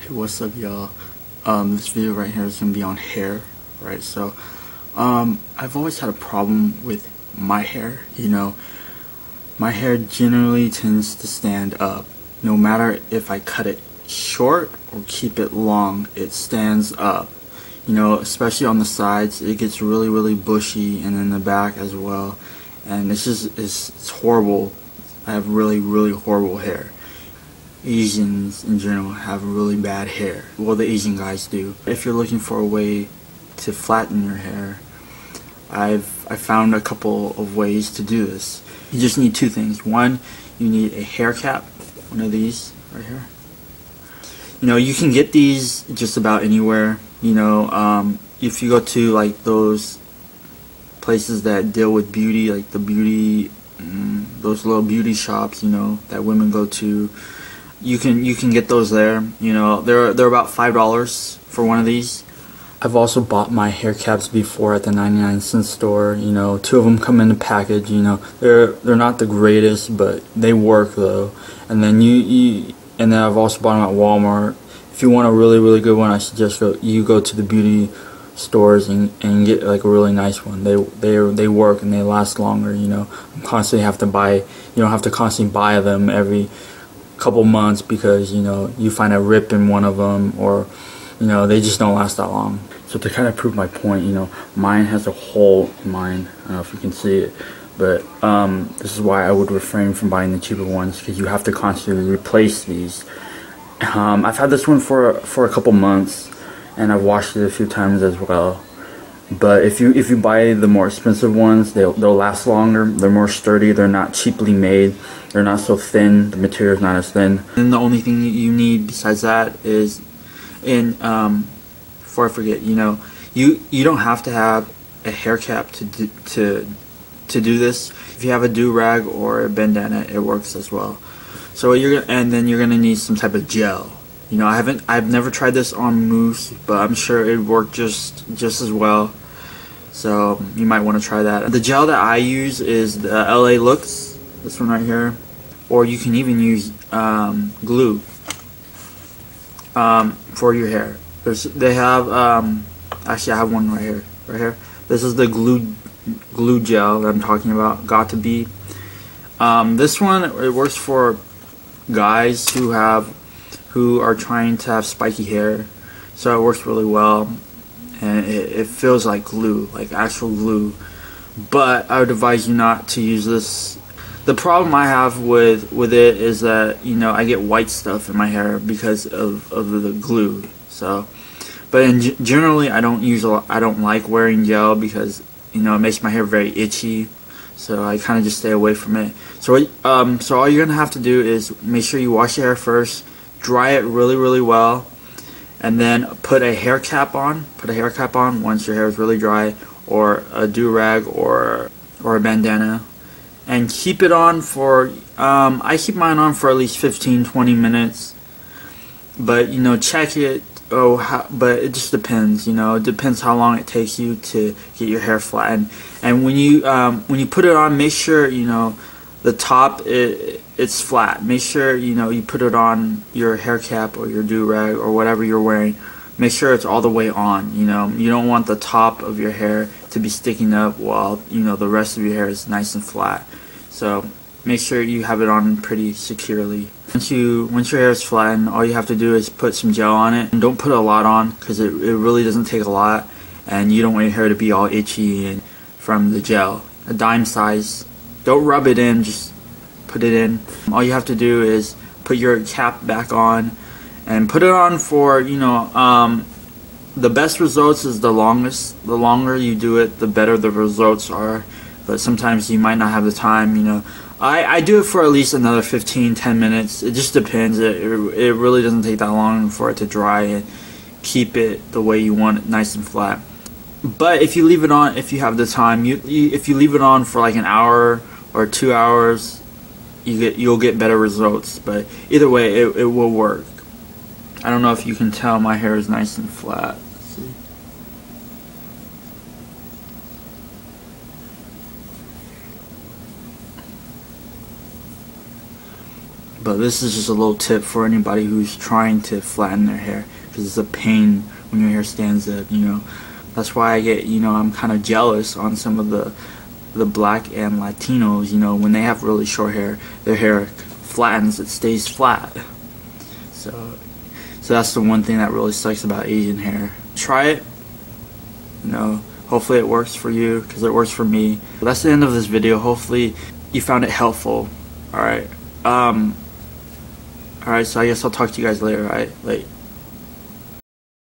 Hey, what's up, y'all? This video right here is gonna be on hair, right? So, I've always had a problem with my hair. My hair generally tends to stand up. No matter if I cut it short or keep it long, it stands up. Especially on the sides, it gets really, really bushy, and in the back as well. And it's horrible. I have really, really horrible hair. Asians in general have really bad hair. Well, the Asian guys do. If you're looking for a way to flatten your hair, I found a couple of ways to do this. You just need two things. One, you need a hair cap, one of these right here. You can get these just about anywhere. If you go to like those places that deal with beauty, like the beauty, those little beauty shops, that women go to. You can get those there. They're about $5 for one of these. I've also bought my hair caps before at the 99-cent store. Two of them come in a package. They're not the greatest, but they work though. And then and then I've also bought them at Walmart. If you want a really, really good one, I suggest you go to the beauty stores and get like a really nice one. They work and they last longer. You constantly have to buy. You don't have to constantly buy them every couple months because you find a rip in one of them, or they just don't last that long. So to kind of prove my point, mine has a hole in mine. I don't know if you can see it, but this is why I would refrain from buying the cheaper ones, because you have to constantly replace these. I've had this one for a couple months, and I've washed it a few times as well. But if you buy the more expensive ones, they'll last longer. They're more sturdy. They're not cheaply made. They're not so thin. The material's not as thin. And the only thing you need besides that is, before I forget, you don't have to have a hair cap to do this. If you have a do-rag or a bandana, it works as well. So then you're gonna need some type of gel. I've never tried this on mousse, but I'm sure it worked just as well. So you might want to try that. The gel that I use is the LA Looks, this one right here, or you can even use glue for your hair. They have actually I have one right here. This is the glue gel that I'm talking about. Got to be. This one, it works for guys who are trying to have spiky hair, so it works really well, and it feels like glue, like actual glue. But I would advise you not to use this. The problem I have with it is that I get white stuff in my hair because of the glue. So, but generally I don't like wearing gel because it makes my hair very itchy. So I kind of just stay away from it. So all you're gonna have to do is make sure you wash your hair first, dry it really, really well, and then put a hair cap on. Once your hair is really dry, or a do-rag or a bandana, and keep it on for. I keep mine on for at least 15-20 minutes. But check it. But it just depends. It depends how long it takes you to get your hair flattened. And when you put it on, make sure the top it's flat. Make sure you put it on your hair cap or your do-rag or whatever you're wearing. Make sure it's all the way on. You don't want the top of your hair to be sticking up while the rest of your hair is nice and flat. So make sure you have it on pretty securely. Once your hair is flattened, all you have to do is put some gel on it. And don't put a lot on, because it really doesn't take a lot, and you don't want your hair to be all itchy and from the gel. A dime size. Don't rub it in, just put it in. All you have to do is put your cap back on and put it on for the best results is the longest. The longer you do it, the better the results are. But sometimes you might not have the time. I do it for at least another 15-10 minutes. It just depends. It really doesn't take that long for it to dry and keep it the way you want it, nice and flat. But if you leave it on, if you have the time, if you leave it on for like an hour or 2 hours, you'll get better results. But either way, it will work. I don't know if you can tell, my hair is nice and flat. Let's see. But this is just a little tip for anybody who's trying to flatten their hair, because it's a pain when your hair stands up, you know. That's why I get, you know, I'm kind of jealous on some of the black and Latinos, you know, when they have really short hair, their hair flattens, it stays flat. So that's the one thing that really sucks about Asian hair. Try it, you know, hopefully it works for you, because it works for me. But that's the end of this video. Hopefully you found it helpful. Alright, so I guess I'll talk to you guys later, alright? Like,